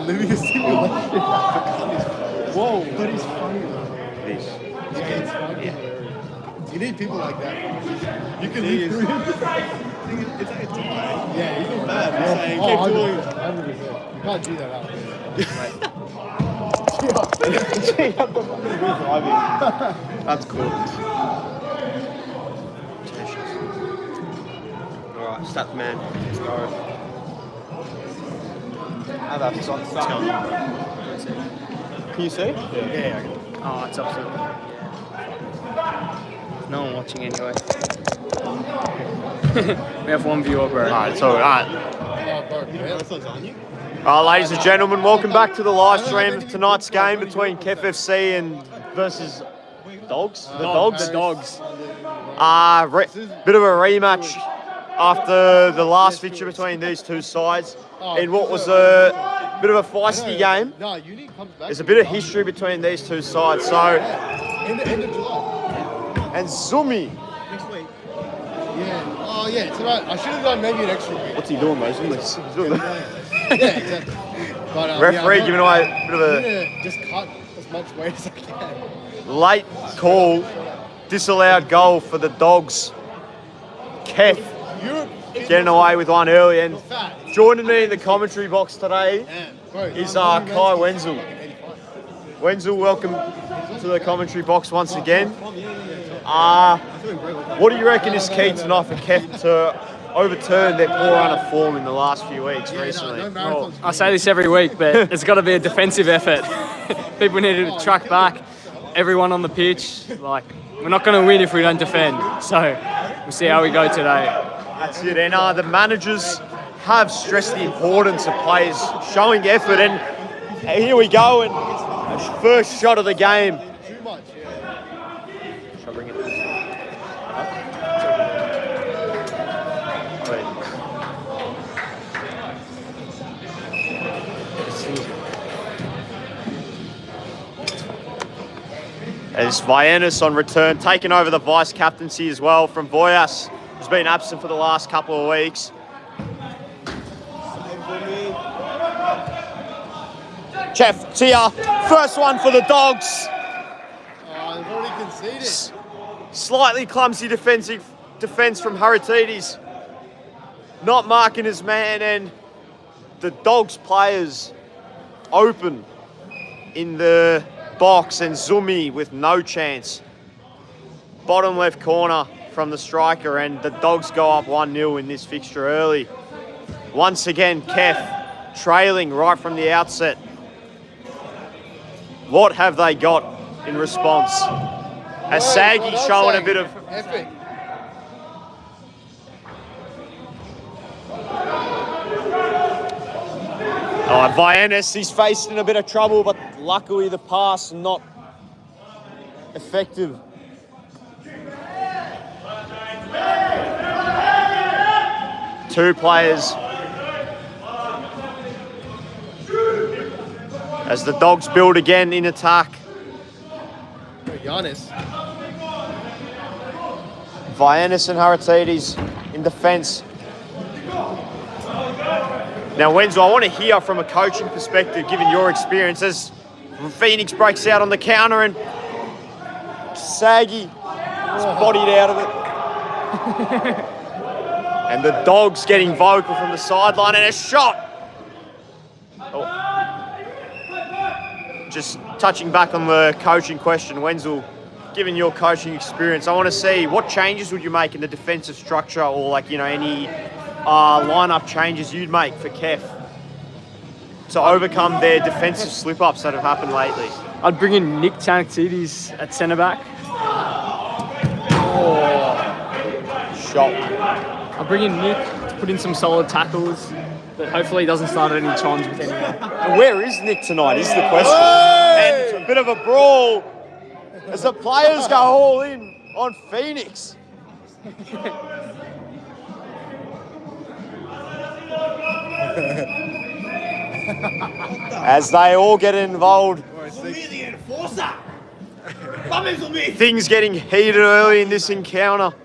living a simulation. Whoa. But he's funny though. This. Yeah, it's fucking hilarious. You need people like that. You can live through him. It's like a delay. Yeah, you feel Bad. bad. You're saying, keep doing it. 100%. You can't do that out there. That's cool. Alright, stat man. Let's go. How about this on? Let's go. Can you see? Oh, it's upset. No one watching anyway. We have one viewer, bro. Alright, it's alright. On you? Ladies and gentlemen, welcome back to the live stream of tonight's game between KEF and versus Dogs. The Dogs. The dogs. Bit of a rematch after the last fixture between these two sides in what was a bit of a feisty game. No, Uni comes back. There's a bit of history between these two sides. So, In the end of July. and Zumi. Next week. Yeah. Oh, yeah. It's alright. I should have done maybe an extra week. What's he doing, mate? He's doing that. Yeah, exactly. But, Referee yeah, giving away a bit of I'm a gonna just cut as much weight as I can. late call, disallowed goal for the Dogs. KEF Europe getting away with one early, and fat. joining me in the commentary box today is Kai Wenzel. Wenzel, welcome to the commentary box once again. What do you reckon is key tonight for KEF to overturn their poor run of form in the last few weeks recently? I say this every week, but it's got to be a defensive effort. People need to track back. Everyone on the pitch, like, we're not going to win if we don't defend. So we'll see how we go today. That's it, and the managers have stressed the importance of players showing effort, and here we go, and first shot of the game. Too much, yeah. Shall I bring it? As Vianis on return, taking over the vice captaincy as well from Voyas, who's been absent for the last couple of weeks. Chef Tia, first one for the Dogs. Oh, they've already conceded. Slightly clumsy defence from Haratides. Not marking his man, and the Dogs players open in the box, and Zumi with no chance. Bottom left corner from the striker, and the Dogs go up 1-0 in this fixture early. Once again, KEF trailing right from the outset. What have they got in response? As Saggy showing a bit of... Epic. Vianis, he's facing a bit of trouble, but luckily the pass not effective. Two players. As the Dogs build again in attack. Giannis. Vianis and Haratides in defence. Now, Wenzel, I want to hear from a coaching perspective, given your experience, as Phoenix breaks out on the counter and Saggy is bodied out of it. And the Dogs getting vocal from the sideline, and a shot. Oh. Just touching back on the coaching question, Wenzel, given your coaching experience, I want to see what changes would you make in the defensive structure, or any lineup changes you'd make for KEF to overcome their defensive slip-ups that have happened lately? I'd bring in Nick Tanaktides at centre-back. Shot. I'll bring in Nick to put in some solid tackles, but hopefully he doesn't start any chons with anyone. And where is Nick tonight is the question. And a bit of a brawl as the players go all in on Phoenix. As they all get involved. Things getting heated early in this encounter.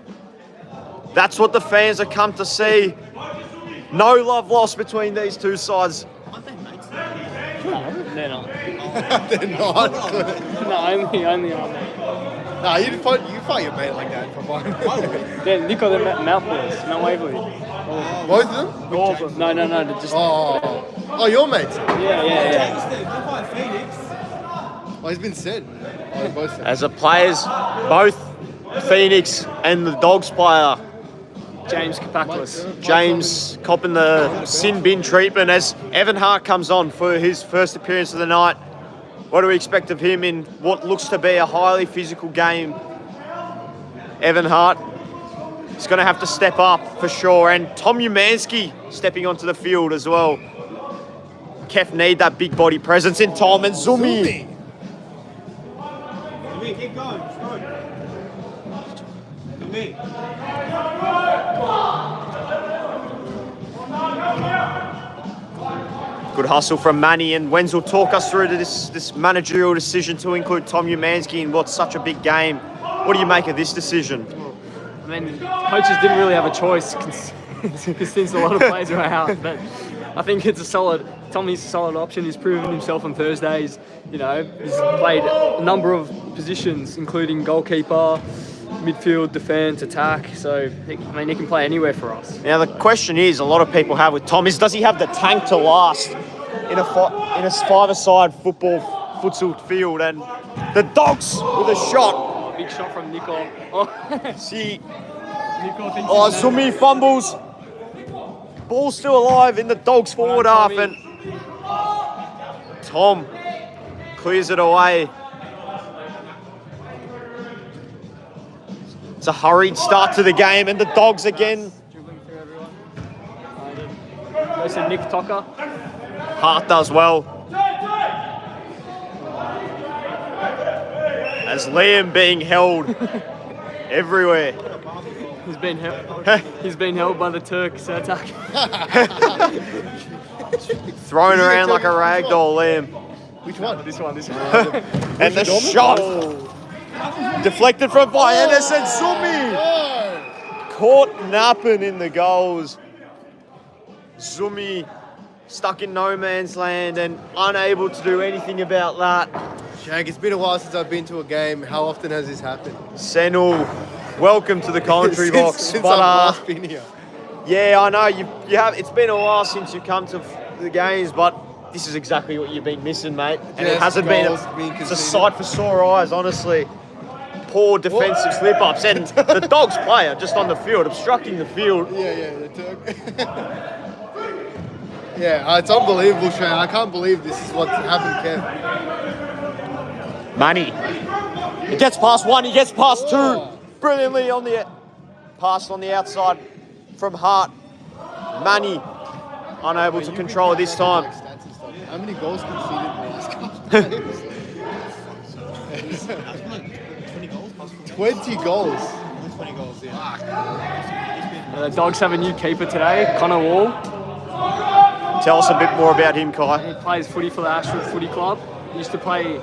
That's what the fans have come to see. No love lost between these two sides. They're not. They're not. No, only are they. Nah, you fight your mate like that for fun. They're Nico, they're Mount Boys, Mount Waverley. Both of them? All of them. No, they're just. Oh, your mates. Yeah. Oh, he's been said. Oh, they're both said. As the players, both Phoenix and the Dogs player, James Kapaklis. James copping the sin bin treatment as Evan Hart comes on for his first appearance of the night. What do we expect of him in what looks to be a highly physical game? Evan Hart is going to have to step up for sure. And Tom Umansky stepping onto the field as well. KEF need that big body presence in Tom and Zumi. Keep going. It's good. Me. Good hustle from Manny, and Wenzel talk us through this managerial decision to include Tom Umansky in what's such a big game. What do you make of this decision? I mean, coaches didn't really have a choice since a lot of players are out, but I think it's Tommy's a solid option. He's proven himself on Thursdays. You know, he's played a number of positions, including goalkeeper, midfield, defence, attack. So, he can play anywhere for us. Now, the question is, a lot of people have with Tom is, does he have the tank to last in a five-a-side futsal field? And the Dogs with a shot. Big shot from Nico. Oh. See, Nico thinks Zumi fumbles. Ball still alive in the Dogs forward half, and Tom clears it away. It's a hurried start to the game, and the Dogs again. dribbling through everyone. Goes to Nick Tocker. Hart does well. As Liam being held everywhere. He's been held by the Turks attack. Thrown around like a rag doll, Liam. Which one? This one. And the shot deflected from Vianis, and Zumi caught napping in the goals. Zumi stuck in no man's land and unable to do anything about that. Shag, it's been a while since I've been to a game. How often has this happened? Senul, welcome to the commentary box. Since But, I've last been here. yeah, I know you have. It's been a while since you come to the games, but this is exactly what you've been missing, mate. And it Yes, hasn't been. goals being It's a conceded. sight for sore eyes, honestly. Poor defensive slip-ups, and the Dogs player just on the field, obstructing the field. Yeah, the Turk. Yeah, it's unbelievable, Shag. I can't believe this is what's happened, Kev. Manny. He gets past one, he gets past two. Brilliantly on the pass on the outside from Hart. Manny unable to control it this time. How many goals conceded in the last couple of games? 20 goals. 20 goals, yeah. The Dogs have a new keeper today, Connor Wall. Tell us a bit more about him, Kai. He plays footy for the Ashford Footy Club. He used to play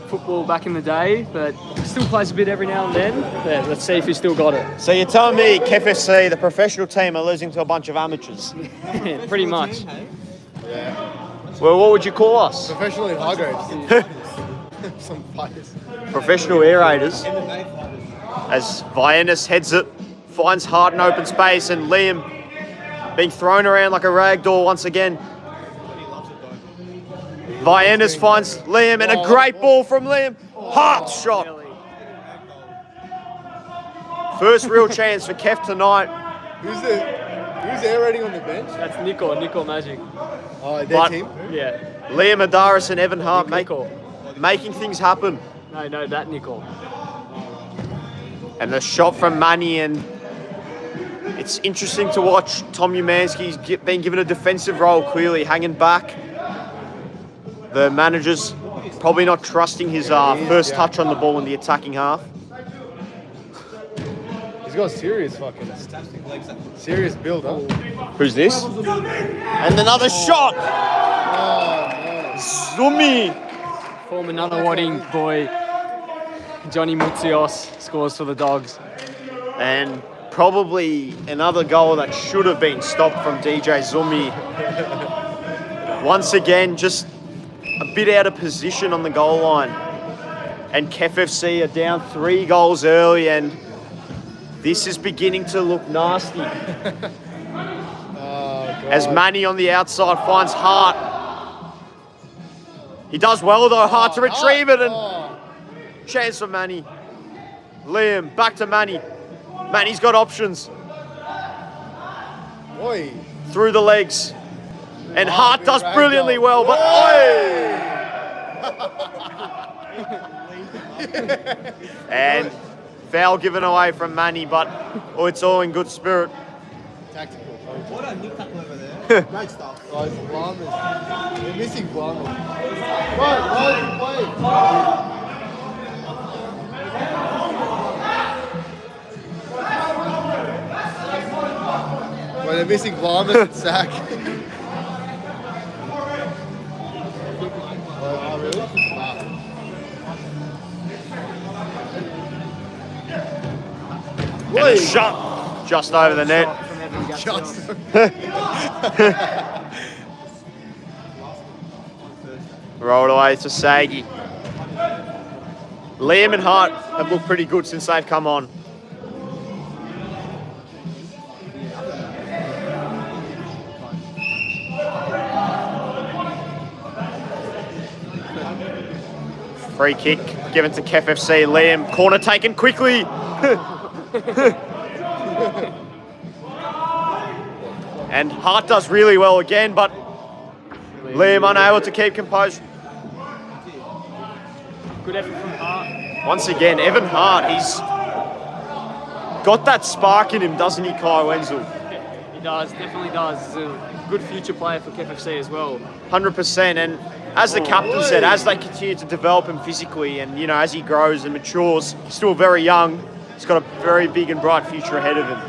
football back in the day, but he still plays a bit every now and then. But let's see if he's still got it. So you're telling me KEF FC, the professional team, are losing to a bunch of amateurs? Pretty much. Yeah. Well, what would you call us? Professional in Hargraves. Some fighters. Professional aerators. As Vianis heads it, finds Hart in open space, and Liam being thrown around like a rag doll once again. Vianis finds Liam, and a great ball from Liam. Hart shot. First real chance for KEF tonight. Who's aerating on the bench? That's Nico Magic. Oh, their But- team? Yeah. Liam Adaris and Evan Hart Nico. making things happen. No, that Nico. And the shot from Manny, and it's interesting to watch Tom Umansky's being given a defensive role, clearly hanging back. The manager's probably not trusting his first touch on the ball in the attacking half. He's got serious build, huh? Who's this? And another shot! Zumi! Former Nunawading boy, Johnny Mutsios, scores for the Dogs. And probably another goal that should have been stopped from DJ Zumi. Once again, just a bit out of position on the goal line. And KEF FC are down 3 goals early, and this is beginning to look nasty. As Manny on the outside finds Hart. He does well though, Hart to retrieve it, and chance for Manny. Liam, back to Manny. Manny's got options. Oi. Through the legs. And Hart does brilliantly well, but and foul given away from Manny, but it's all in good spirit. Tactical. What a nick tackle over there. Great stuff. Guys, Blarmers. They're missing Blarmers. Right, play. Well, they're missing Blarmers and Sack. Oh, really? And a shot just over the net. Just. Rolled away to Sagi. Liam and Hart have looked pretty good since they've come on. Free kick given to KEF FC. Liam, corner taken quickly. And Hart does really well again, but Liam unable to keep composure. Good effort from Hart. Once again, Evan Hart, he's got that spark in him, doesn't he, Kai Wenzel? He does, definitely does. He's a good future player for KEF FC as well. 100%. And as the captain said, as they continue to develop him physically and, as he grows and matures, he's still very young. He's got a very big and bright future ahead of him.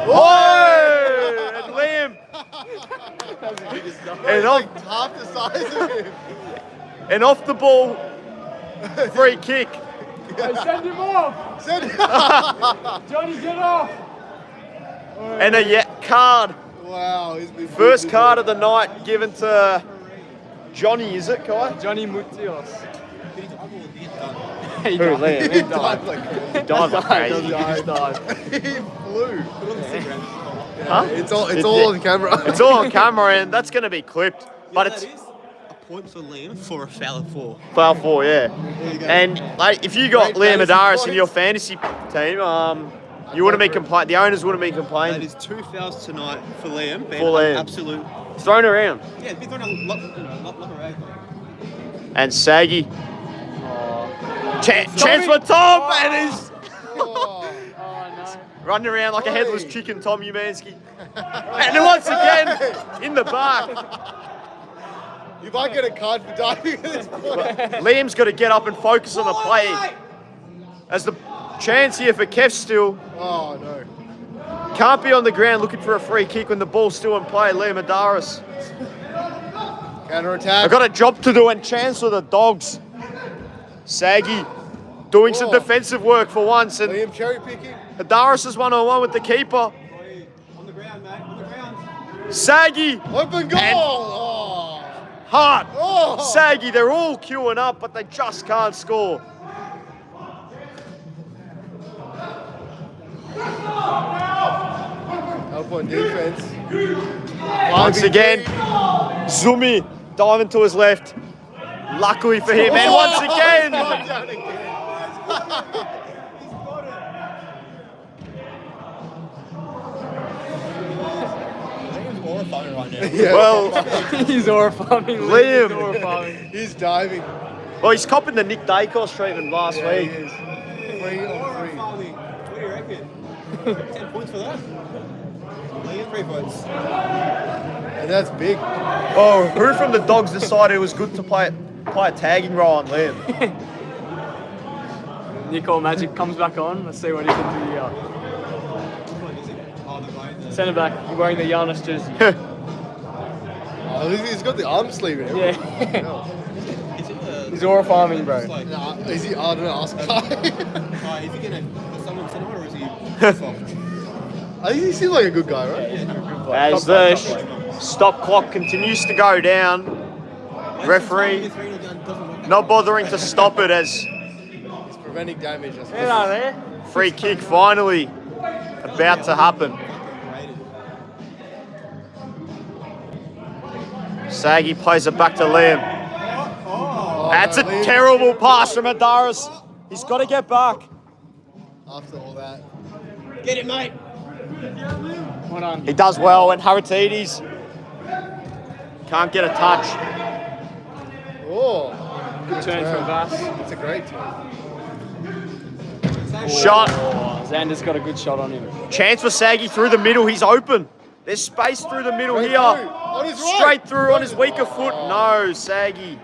Oh! And Liam. And off, Half the size of him. and off the ball, free kick. Send him off! Johnny, get off! And a card. Wow, he's been First card of the night given to Johnny, is it, Kai? Johnny Mutios. Who, Liam? He dived like crazy. He dived like crazy. He just dived. He flew. Huh? It's all on camera. It's all on camera, and that's going to be clipped. But it's a point for Liam for a foul of 4. foul 4, yeah. you go. And like, if you got Great Liam fantasy Adaris in points. your fantasy team, you wouldn't be complaining. The owners wouldn't be That complaining. is 2 fouls tonight for Liam. Being For Liam. Absolute. Thrown around. Yeah, been thrown a lot of rag. And Saggy. Chance for Tom, and he's Oh, running around like a headless chicken, Tom Umansky. And once again, in the back. you might get a card for diving at this point. Liam's got to get up and focus on the play. As the chance here for KEF still. Oh, no. Can't be on the ground looking for a free kick when the ball's still in play. Liam Adaris. Counter attack. I've got a job to do, and chance for the Dogs. Saggy doing some defensive work for once, and Liam cherry picking. Adaris is 1-on-1 with the keeper. On the ground, mate. On the ground. Saggy, Open goal. And- Oh. Hart, Oh. Saggy, they're all queuing up, but they just can't score. Help on defense. Once again, Zumi diving to his left. Luckily for him, and once again, Down again. Liam's horrifying right now. Yeah. well, He's horrifying. Liam. He's horrifying. He's diving. he's copping the Nick Dacos treatment last Yeah, week. he is. 3 on 3. Horrifying. What do you reckon? 10 points for that? Liam, 3 points. And that's big. Oh, who from the Dogs decided it was good to play a tagging role on Liam? Nicole Magic comes back on. Let's see what he can do here. Oh, the Lions. Centre back, wearing the Giannis jersey. Oh, he's got the arm sleeve and everything. Yeah. No. Is it the... He's horrifying, bro. It's like, Nah, is he? I don't know. Ask Kai. is he going to put someone center or is he soft? I think he seems like a good guy, right? As the Stop clock continues to go down. Referee not bothering to stop it as He's preventing damage. That's what Hello there. free kick finally about to happen. Saggy plays it back to Liam. That's a terrible pass from Adaris. He's got to get back. After all that. Get it, mate. Hold on. He does well, and Haratidis can't get a touch. Oh, Good turn from Vass. It's a great turn. Shot. Oh, Xander's got a good shot on him. Chance for Saggy through the middle. He's open. There's space through the middle Straight here. through. On his right. Straight through on his weaker foot. No, Saggy.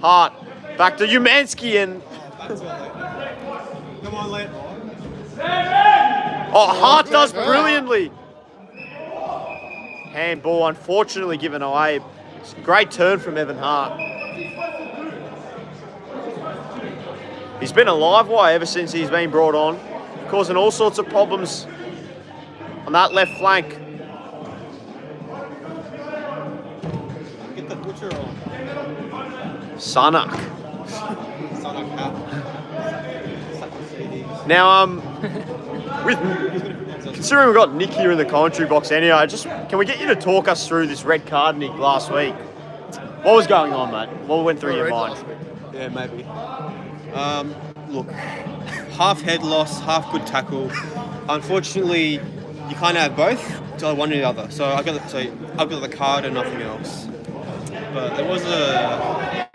Hart. Back to Umansky and... Come on, Len. Oh, Hart does brilliantly. Handball unfortunately given away. It's a great turn from Evan Hart. He's been a live wire ever since he's been brought on, causing all sorts of problems on that left flank. Get the butcher on. Sanak. Sonic hat. Now, with considering we've got Nick here in the commentary box anyhow, can we get you to talk us through this red card, Nick, last week? What was going on, mate? What went through your mind? Yeah, maybe. Look, half head loss, half good tackle. Unfortunately, you can't have both. So one or the other. So I got the card and nothing else. But there was a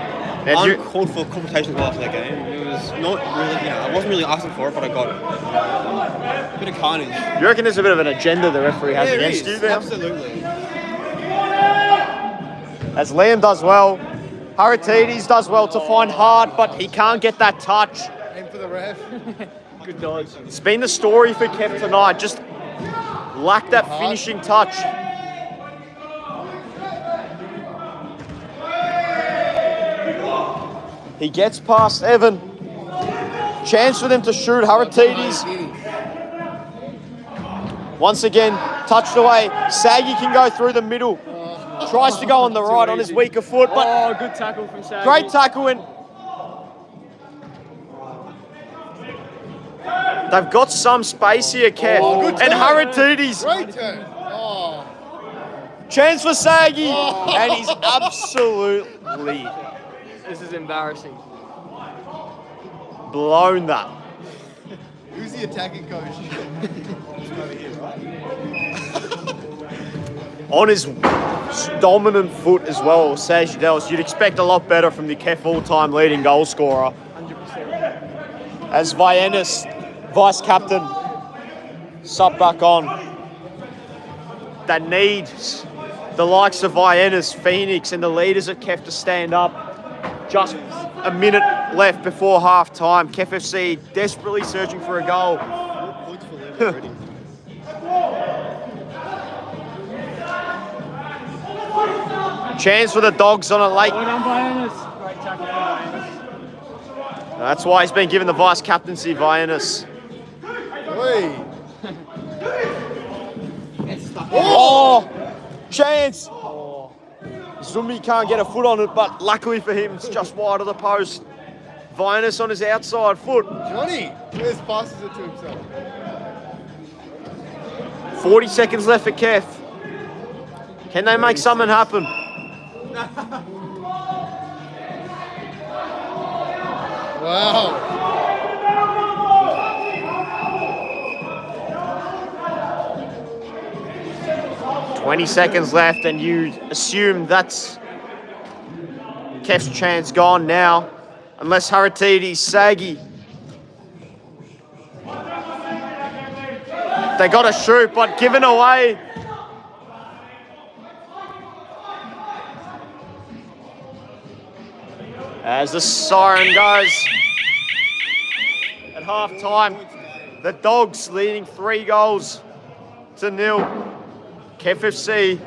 uncalled for confrontation after that game. It was not really, I wasn't really asking for it, but I got it. A bit of carnage. You reckon there's a bit of an agenda the referee has Yeah, there against is, you there? absolutely. As Liam does well, Haratidis does well to find Hart, but he can't get that touch. Aim for the ref. Good dodge. It's been the story for KEF tonight, just lack that finishing touch. He gets past Evan. Chance for them to shoot. Haratidis once again touched away. Saggy can go through the middle. Tries to go on the right on his weaker foot, but Oh, good tackle from Saggy. great tackle and they've got some space here, KEF. good And turn. Haratidis, Great turn. Oh. chance for Saggy, and he's absolutely This is embarrassing. blown that. Who's the attacking coach? On his dominant foot as well, Saj Dells. You'd expect a lot better from the KEF all-time leading goal scorer. 100%. As Viennas, vice-captain, sub back on. That needs the likes of Viennas, Phoenix and the leaders at KEF to stand up. Just a minute left before half-time. KEF FC desperately searching for a goal. Points for them already. Chance for the Dogs on a late. Well done, Viennas. Great tackle from Viennas. That's why he's been given the vice-captaincy, Viennas. Oi. Oh! Chance! Zumbi can't get a foot on it, but luckily for him, it's just wide of the post. Viennas on his outside foot. Johnny, where's passes it to himself? 40 seconds left for KEF. Can they make something happen? Wow. "20 seconds left, and you assume that's KEF's chance gone now, unless Haratidis, Saggy. They got to shoot, but given away. As the siren goes at half time, the Dogs leading 3-0. KEF FC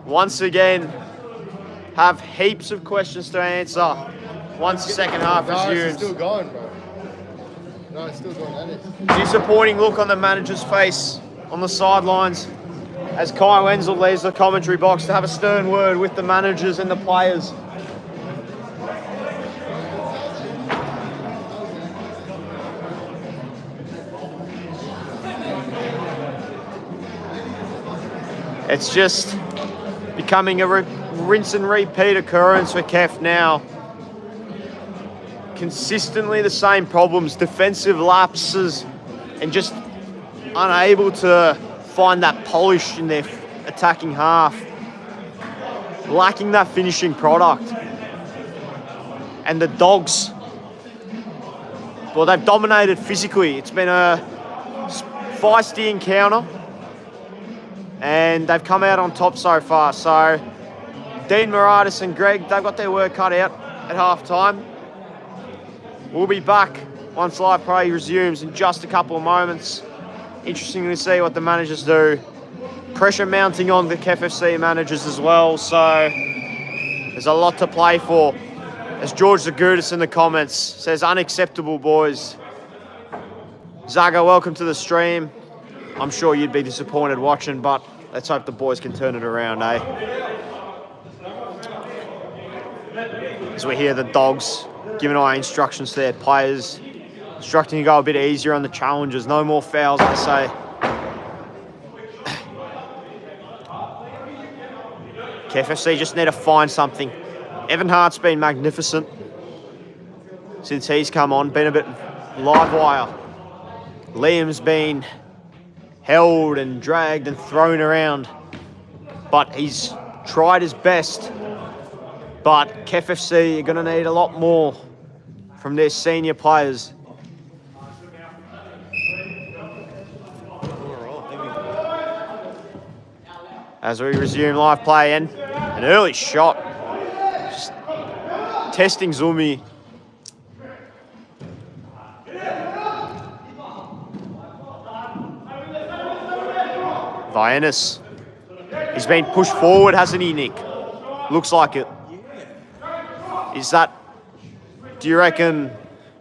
once again have heaps of questions to answer once the second half No, it's resumes. still going, bro. No, it's still going. That is. Disappointing look on the manager's face on the sidelines. as Kai Wenzel leaves the commentary box to have a stern word with the managers and the players. It's just becoming a rinse and repeat occurrence for KEF now. Consistently the same problems, defensive lapses, and just unable to find that polish in their attacking half. Lacking that finishing product. And the Dogs, well, they've dominated physically. It's been a feisty encounter, and they've come out on top so far. So Dean Moratis and Greg, they've got their work cut out at half-time. We'll be back once live play resumes in just a couple of moments. Interesting to see what the managers do. Pressure mounting on the KFC managers as well, so there's a lot to play for. As George Zagudis in the comments says, unacceptable, boys. Zaga, welcome to the stream. I'm sure you'd be disappointed watching, but let's hope the boys can turn it around, eh? As we hear the Dogs giving away instructions to their players, instructing to go a bit easier on the challenges. No more fouls, they say. KFC just need to find something. Evan Hart's been magnificent since he's come on, been a bit live wire. Liam's been held and dragged and thrown around, but he's tried his best. But KFC are going to need a lot more from their senior players. As we resume live play, and an early shot. Just testing Zumi. Vianis. He's been pushed forward, hasn't he, Nick? Looks like it. Is that, do you reckon,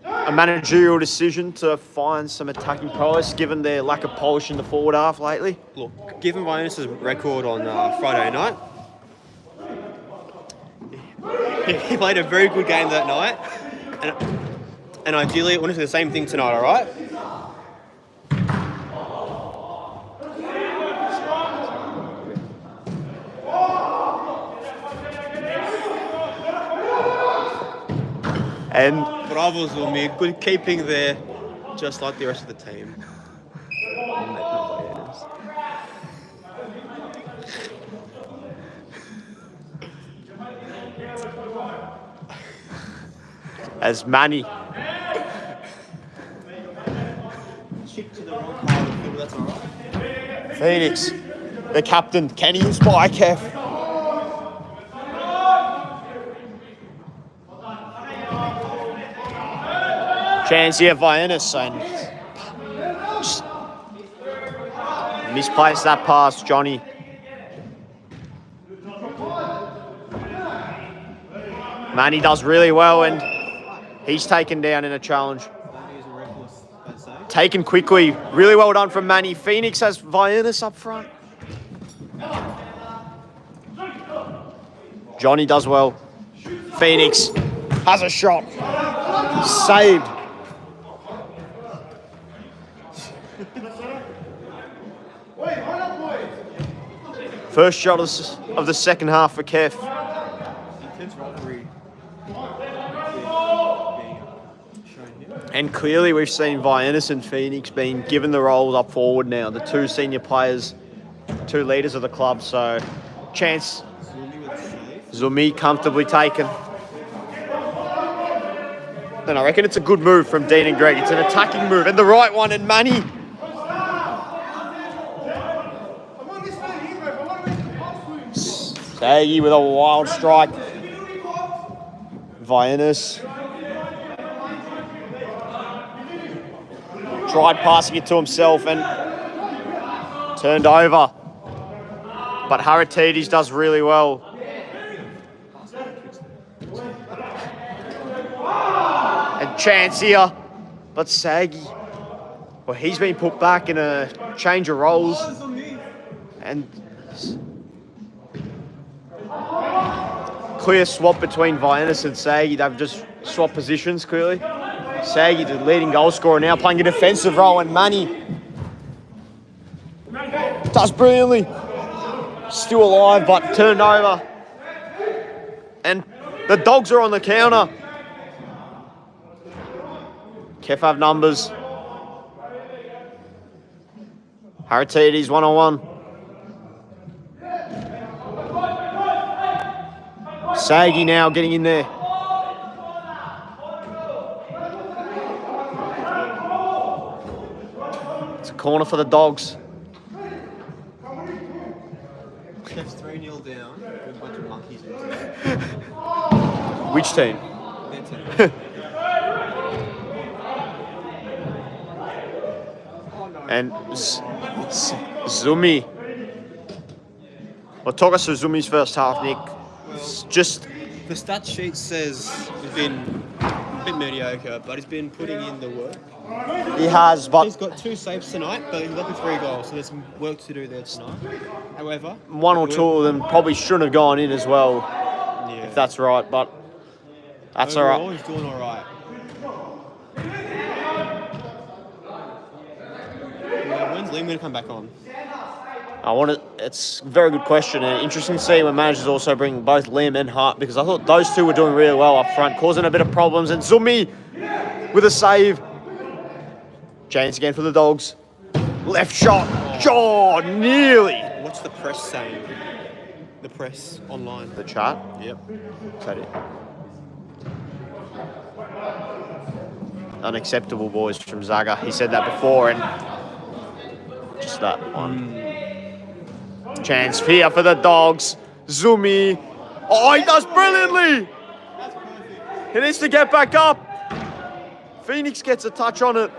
a managerial decision to find some attacking prowess given their lack of polish in the forward half lately? Look, given Vianis' record on Friday night, he played a very good game that night, and ideally I want to do the same thing tonight, all right? And Bravos will be good keeping there, just like the rest of the team. as Manny. Phoenix, the captain, can he inspire KEF? Chance here, Vianis, and just misplaced that pass, Johnny. Manny does really well, and he's taken down in a challenge. Taken quickly, really well done from Manny. Phoenix has Vianis up front. Johnny does well. Phoenix has a shot. Saved. First shot of the second half for KEF. And clearly we've seen Vianis and Phoenix being given the roles up forward now. The two senior players, two leaders of the club. So chance, Zumi comfortably taken. And I reckon it's a good move from Dean and Greg. It's an attacking move and the right one, and Manny. Saggy with a wild strike. Vianis tried passing it to himself and turned over. But Haratidis does really well. And chance here, but Saggy, well, he's been put back in a change of roles. And clear swap between Vianis and Saggy. They've just swapped positions clearly. Saggy, the leading goal scorer, now playing a defensive role, and Manny does brilliantly. Still alive, but turned over. And the Dogs are on the counter. KEF have numbers. Haratides 1-on-1. Saggy now getting in there. It's a corner for the Dogs. KEF's 3-0 down with a bunch of monkeys in it. Which team? Their team. And Zumi. Well, talk us through Zumi's first half, Nick. It's just The stat sheet says he's been a bit mediocre, but he's been putting in the work. he has, but He's got 2 saves tonight, but he's looking 3 goals, so there's some work to do there tonight. However, one or two of them probably shouldn't have gone in as well, yeah. if that's right. But that's all Overall, right. he's doing all right. When's Liam going to come back on? It's a very good question, and interesting to see when managers also bring both Liam and Hart, because I thought those two were doing really well up front, causing a bit of problems. And Zumi with a save. Chance again for the Dogs. Left shot. Oh, nearly. What's the press saying? The press online. The chart. Yep. Is that it? Unacceptable, boys, from Zaga. He said that before, and just that one. Chance here for the Dogs. Zumi. Oh, he does brilliantly. He needs to get back up. Phoenix gets a touch on it.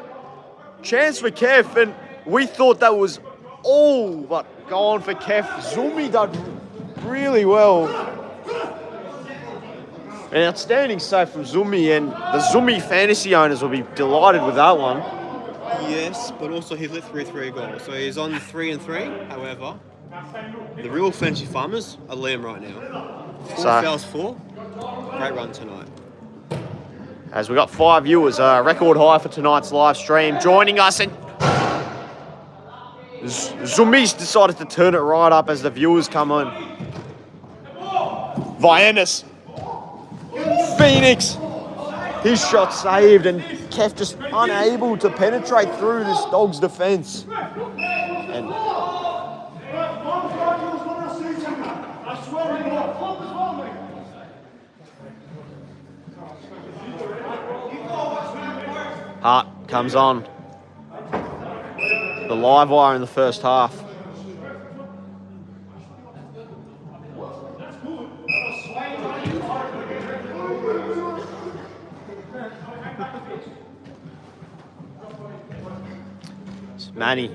Chance for KEF, and we thought that was all but gone for KEF. Zumi did really well. An outstanding save from Zumi, and the Zumi fantasy owners will be delighted with that one. Yes, but also he's lit 3 goals, so he's on 3-3. However, the real fantasy farmers are Liam right now. 4 fouls 4. Great run tonight. As we got 5 viewers, record high for tonight's live stream, joining us, and Zumi's decided to turn it right up as the viewers come on. Vianis. Phoenix. His shot saved, and KEF just unable to penetrate through this Dogs defence. And Hart comes on. The live wire in the first half. It's Manny.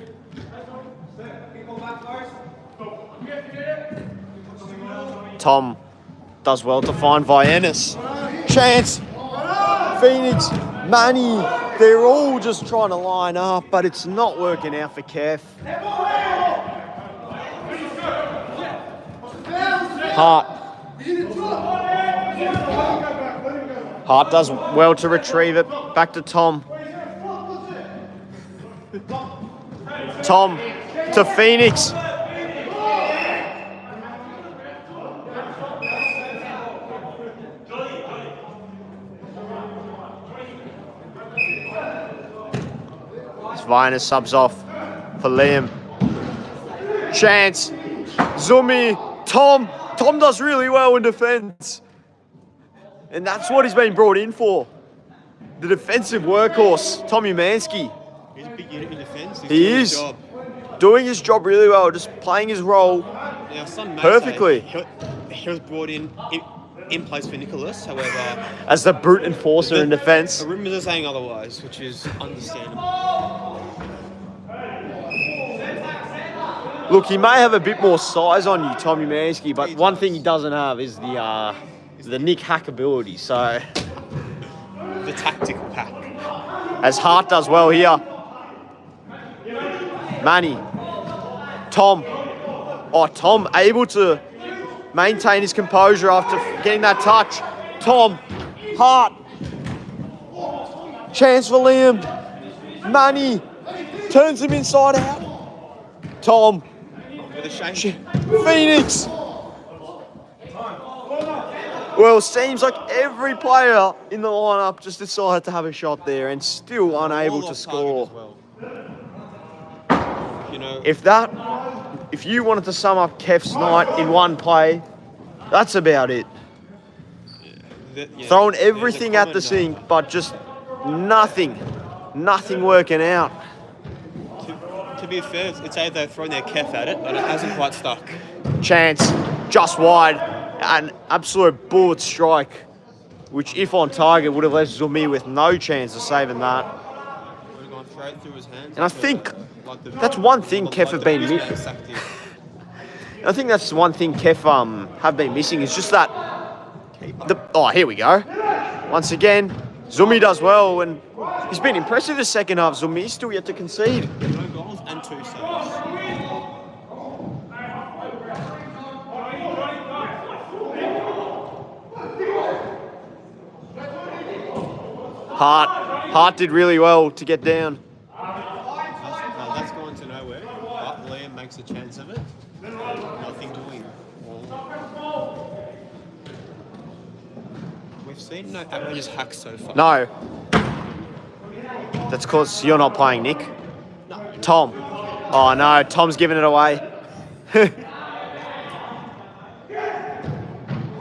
Tom does well to find Vianis. Chance. Phoenix. Manny. They're all just trying to line up, but it's not working out for KEF. Hart. Hart does well to retrieve it. Back to Tom. Tom to Phoenix. Vianis subs off for Liam. Chance. Zumi. Tom. Tom does really well in defence. And that's what he's been brought in for. The defensive workhorse, Tommy Mansky. He's a big unit in defence. He is doing his job really well, just playing his role Now, some may perfectly. say he was brought in place for Nicholas, however, As the brute enforcer in defence. the rumours are saying otherwise, which is understandable. Look, he may have a bit more size on you, Tommy Mansky, but one thing he doesn't have is the Nick Hack ability. So, The tactical pack. as Hart does well here. Manny. Tom. Oh, Tom able to maintain his composure after getting that touch. Tom, Hart. Chance for Liam. Money. Turns him inside out. Tom. With a shame. Phoenix. Well, seems like every player in the lineup just decided to have a shot there and still unable to score. Well. You know, If you wanted to sum up KEF's night in one play, that's about it. Throwing everything at the sink, but just nothing working out. To be fair, it's either they've thrown their KEF at it, and it hasn't quite stuck. Chance just wide, an absolute bullet strike, which if on target would have left Zumi with no chance of saving that. Would have gone straight through his hands. And I think that's one thing KEF have been missing. I think that's one thing KEF have been missing is just that. Oh, here we go. Once again, Zumi does well, and he's been impressive the second half. Zumi is still yet to concede. No goals and 2 saves. Hart did really well to get down. That's going to nowhere. But Liam makes a chance of it. Nothing doing. We've seen no outrageous hacks so far. No. That's because you're not playing, Nick. No. Tom. Oh, no. Tom's giving it away.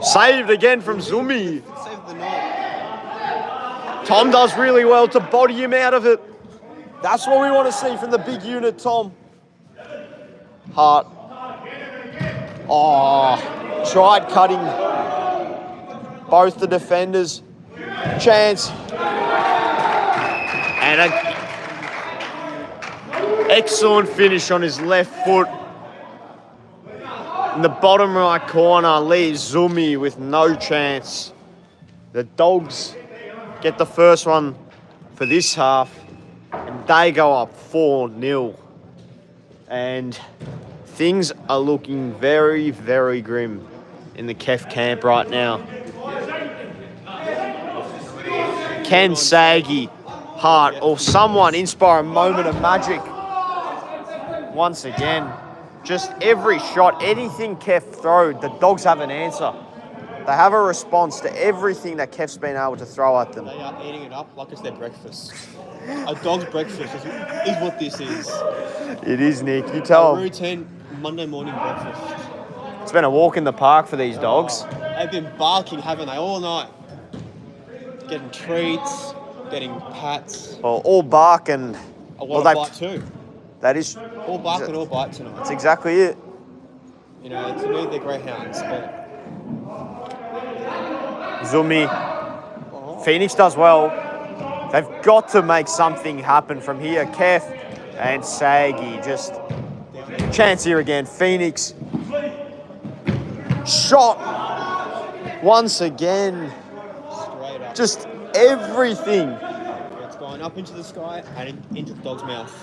Saved again from Zumi. Save the night. Tom does really well to body him out of it. That's what we want to see from the big unit, Tom. Hart. Oh, tried cutting both the defenders. Chance. And an excellent finish on his left foot. In the bottom right corner, leaves Zumi with no chance. The Dogs get the first one for this half, and they go up 4-0. And things are looking very, very grim in the KEF camp right now. Can Saggy, Hart, or someone inspire a moment of magic? Once again, just every shot, anything KEF throw, the Dogs have an answer. They have a response to everything that KEF's been able to throw at them. They are eating it up like it's their breakfast. A dog's breakfast is what this is. It is, Nick. You tell them. Routine Monday morning breakfast. It's been a walk in the park for these dogs. They've been barking, haven't they, all night? Getting treats, getting pats. Well, all bark and... A lot of bite too. That is... All bark and all bite tonight. That's exactly it. You know, to me, they're greyhounds, but... Zumi. Phoenix does well. They've got to make something happen from here. KEF and Saggy just... Chance here again. Phoenix. Shot. Once again. Straight up. Just everything. It's going up into the sky and into the dog's mouth.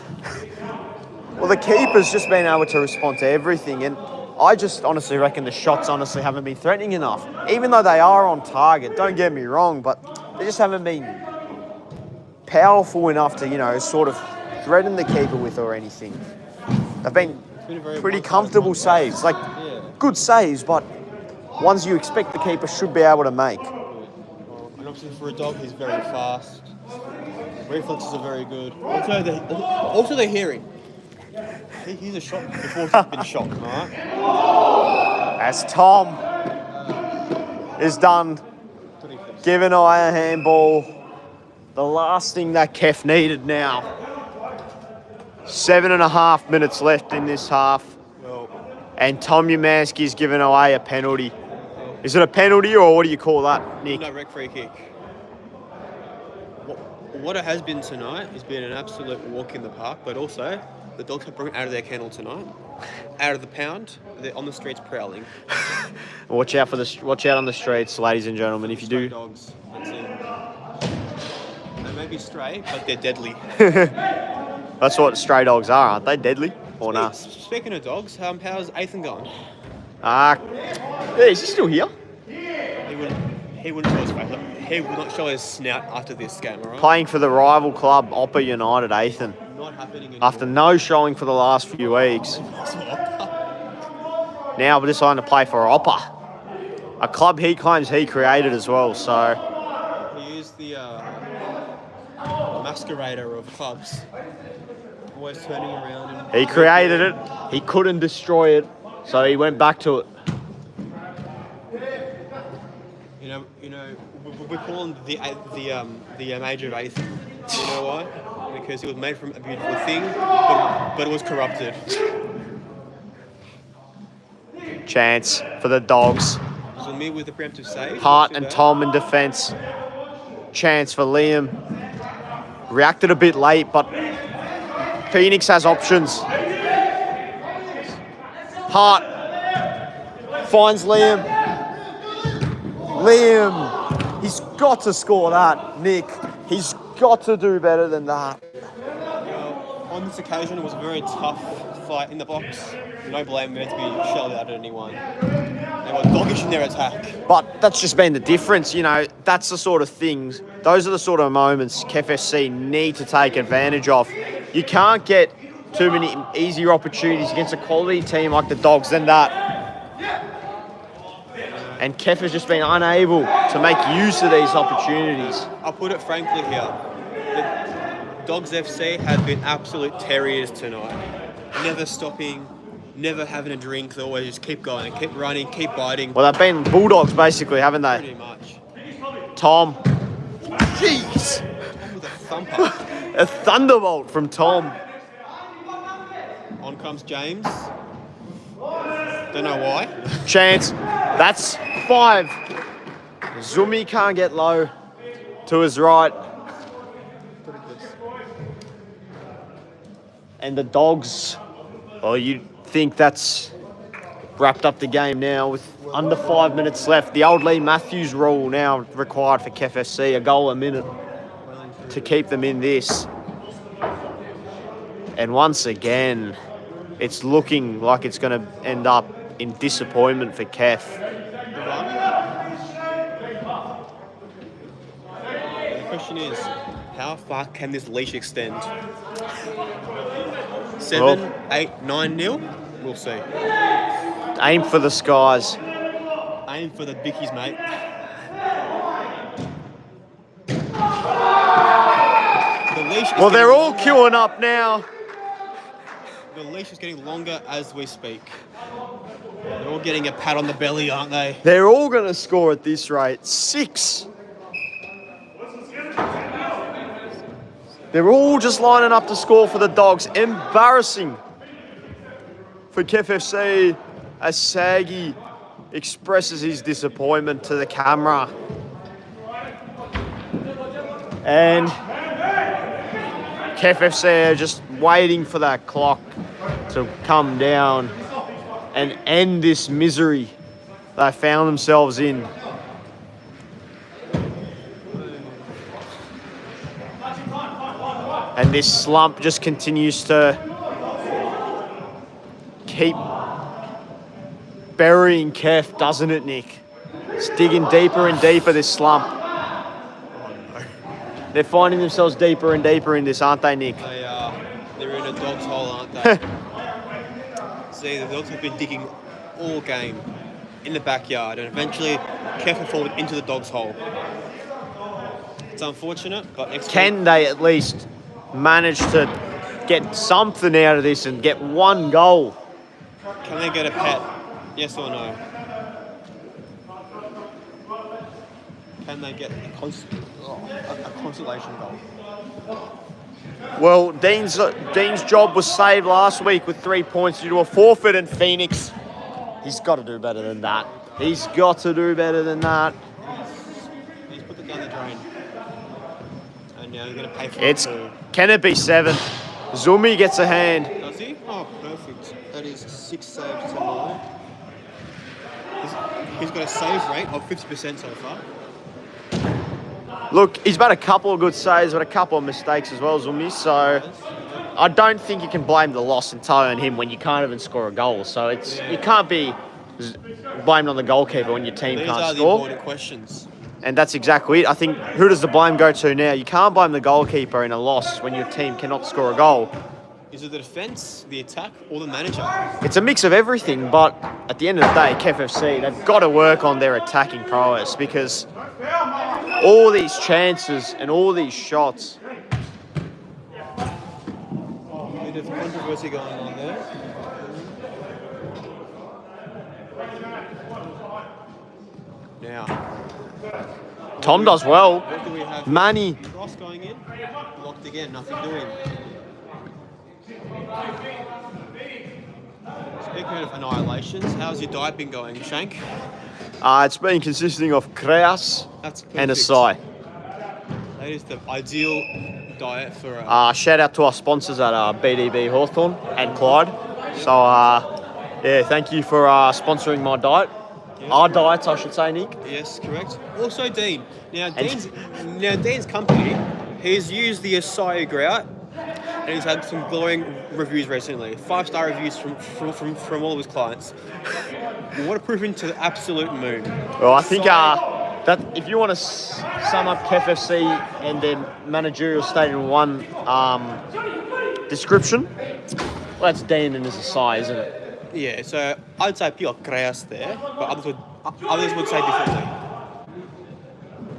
Well, the keeper's just been able to respond to everything, and I just honestly reckon the shots honestly haven't been threatening enough. Even though they are on target, don't get me wrong, but they just haven't been powerful enough to, you know, sort of threaten the keeper with or anything. They've been pretty comfortable saves, like good saves, but ones you expect the keeper should be able to make. And obviously for a dog, he's very fast. Reflexes are very good. Also the hearing. He's a shot before he's been shot, alright? As Tom is done giving away a handball. The last thing that KEF needed now. 7.5 minutes left in this half. And Tom Umansky's given away a penalty. Is it a penalty or what do you call that, Nick? No, rec free kick. What it has been tonight has been an absolute walk in the park, but also the Dogs have brought it out of their kennel tonight, out of the pound. They're on the streets prowling. Watch out on the streets, ladies and gentlemen. If you Stray do, dogs. That's it. They may be stray, but they're deadly. that's what stray dogs are, aren't they? Deadly. Or not? Speaking of dogs, how's Ethan going? Yeah, is he still here? He wouldn't show his face. He will not show his snout after this game, alright? Playing for the rival club, Oppa United, Ethan. Not happening anymore. After no showing for the last few weeks. Now we're deciding to play for Oppa. A club he claims he created as well, so... He is the masquerader of clubs. Always turning around. And He created it, he couldn't destroy it, so he went back to it. You know, we call him the age of Ethan. You know why? Because it was made from a beautiful thing, but it was corrupted. Chance for the Dogs. So me with the preemptive save. Hart and Tom in defence. Chance for Liam. Reacted a bit late, but Phoenix has options. Hart finds Liam. Liam, he's got to score that, Nick. He's got to do better than that. On this occasion, it was a very tough fight in the box. No blame there to be shelled out at anyone. They were doggish in their attack. But that's just been the difference, you know. That's the sort of things, those are the sort of moments KFC need to take advantage of. You can't get too many easier opportunities against a quality team like the Dogs than that. And KEF has just been unable to make use of these opportunities. I'll put it frankly here. The Dogs FC have been absolute terriers tonight. Never stopping, never having a drink. They always just keep going, keep running, keep biting. Well, they've been Bulldogs basically, haven't they? Pretty much. Tom. Jeez. With a thumper. A thunderbolt from Tom. On comes James. Don't know why. Chance. That's 5. Zumi can't get low to his right. And the Dogs, well, you'd think that's wrapped up the game now with under 5 minutes left. The old Lee Matthews rule now required for KFC, a goal a minute to keep them in this. And once again, it's looking like it's going to end up in disappointment for KEF. The question is, how far can this leash extend? 7, 8, 9-0? We'll see. Aim for the skies. Aim for the bickies, mate. Well, they're all queuing up now. The leash is getting longer as we speak. They're all getting a pat on the belly, aren't they? They're all going to score at this rate. 6. They're all just lining up to score for the Dogs. Embarrassing for KFC as Saggy expresses his disappointment to the camera. And KFC are just waiting for that clock to come down and end this misery they found themselves in. And this slump just continues to keep burying KEF, doesn't it, Nick? It's digging deeper and deeper, this slump. They're finding themselves deeper and deeper in this, aren't they, Nick? They are. They're in a dog's hole, aren't they? See, the Dogs have been digging all game in the backyard, and eventually KEF have fallen into the dog's hole. It's unfortunate, but can they at least manage to get something out of this and get one goal? Can they get a pet? Yes or no? Can they get a consolation goal? Well, Dean's job was saved last week with 3 points due to a forfeit in Phoenix. He's got to do better than that. He's got to do better than that. He's put it down the drain. And now he's going to pay for It's it. Can it be 7? Zumi gets a hand. Does he? Oh, perfect. That is 6 saves to 9. He's got a save rate of 50% so far. Look, he's made a couple of good saves, but a couple of mistakes as well, Zumi. So I don't think you can blame the loss entirely on him when you can't even score a goal. So you can't be blamed on the goalkeeper when your team These can't are the score. important questions. And that's exactly it. I think, who does the blame go to now? You can't blame the goalkeeper in a loss when your team cannot score a goal. Is it the defence, the attack, or the manager? It's a mix of everything, but at the end of the day, KEF FC, they've got to work on their attacking prowess, because all these chances and all these shots. Bit of controversy going on there. Now, Tom does well. what do we have? Manny. Cross going in. Blocked again, nothing doing. Speaking of annihilations, how's your diet been going, Shank? It's been consisting of Kraus That's perfect. and a Sai. That is the ideal diet for a... Shout out to our sponsors at BDB Hawthorn and Clyde. So, yeah, thank you for sponsoring my diet. Yeah. Our diets, I should say, Nick. Yes, correct. Also Dean. Now Dean's company, he's used the acai grout and he's had some glowing reviews recently. 5-star reviews from all of his clients. What a proof into the absolute moon. Well, I think that if you want to sum up KEF FC and their managerial state in one description, well, that's Dean and his acai, isn't it? Yeah, so I'd say pure chaos there, but others would say differently.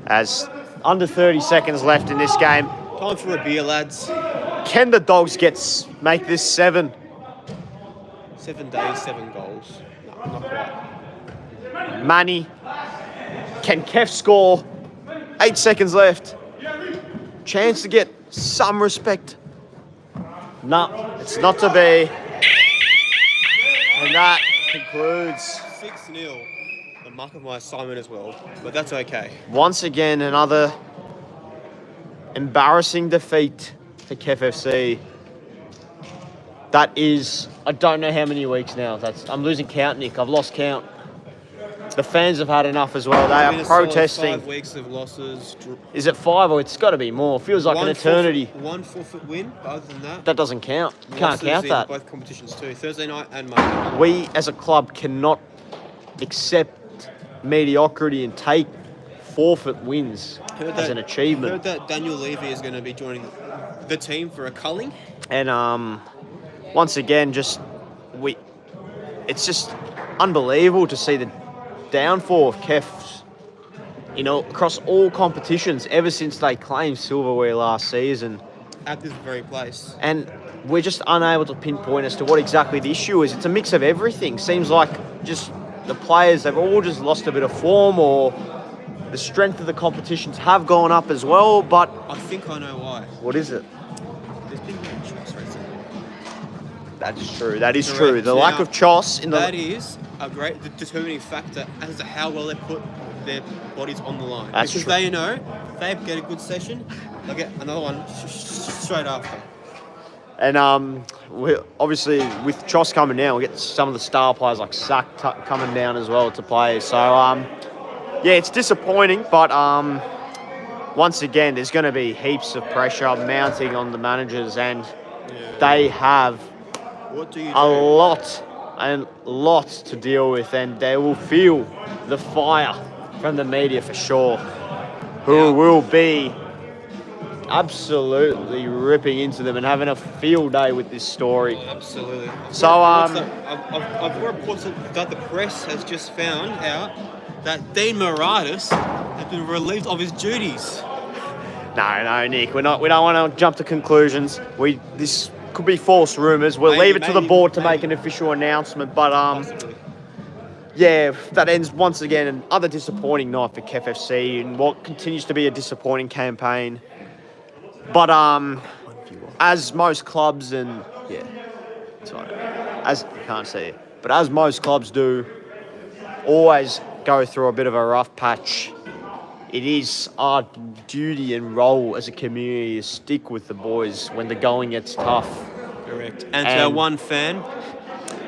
As under 30 seconds left in this game, Time for a beer, lads. can the Dogs make this 7? 7 days, 7 goals. No, not quite. Manny, can KEF score? 8 seconds left. Chance to get some respect. No, it's not to be. And that concludes, 6-0. The mark of my assignment as well, but that's okay. once again, another embarrassing defeat for KEF FC. That is, I don't know how many weeks now. I'm losing count, Nick. I've lost count. The fans have had enough as well. They Been are a solid protesting. 5 weeks of losses. Is it 5 or it's got to be more? Feels like an eternity. One forfeit win, but other than that, That doesn't count. You can't losses count in that. both competitions too. Thursday night and Monday. We as a club cannot accept mediocrity and take forfeit wins as an achievement. Heard that Daniel Levy is going to be joining the team for a culling. And once again, it's just unbelievable to see the downfall of KEF, across all competitions ever since they claimed silverware last season. At this very place. And we're just unable to pinpoint as to what exactly the issue is. It's a mix of everything. Seems like just the players, they've all just lost a bit of form, or the strength of the competitions have gone up as well, but... I think I know why. What is it? There's been no choice recently. That is true. That is Correct. true. The lack of choice in That the... is a great determining factor as to how well they put their bodies on the line. That's because true. they know if they get a good session, they'll get another one straight after. And we obviously, with Choss coming down, we'll get some of the star players like Sack coming down as well to play. So, yeah, it's disappointing, but once again, there's going to be heaps of pressure mounting on the managers, and they have What do you do? a lot to deal with, and they will feel the fire from the media for sure, who will be absolutely ripping into them and having a field day with this story. Oh, absolutely. So, I've got reports that the press has just found out that Dean Maradas has been relieved of his duties. No, Nick, we don't want to jump to conclusions. This could be false rumours. We'll leave it to the board to make an official announcement. But Possibly. yeah, that ends once again another disappointing night for KEF FC and what continues to be a disappointing campaign. But as most clubs as most clubs do, always go through a bit of a rough patch. It is our duty and role as a community to stick with the boys when the going gets tough. Correct. And to our one fan,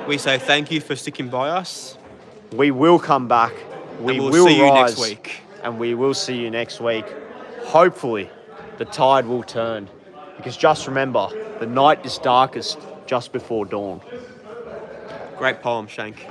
we say thank you for sticking by us. We will come back. We And we'll will see you rise, next week. and we will see you next week. Hopefully, the tide will turn. Because just remember, The night is darkest just before dawn. Great poem, Shank.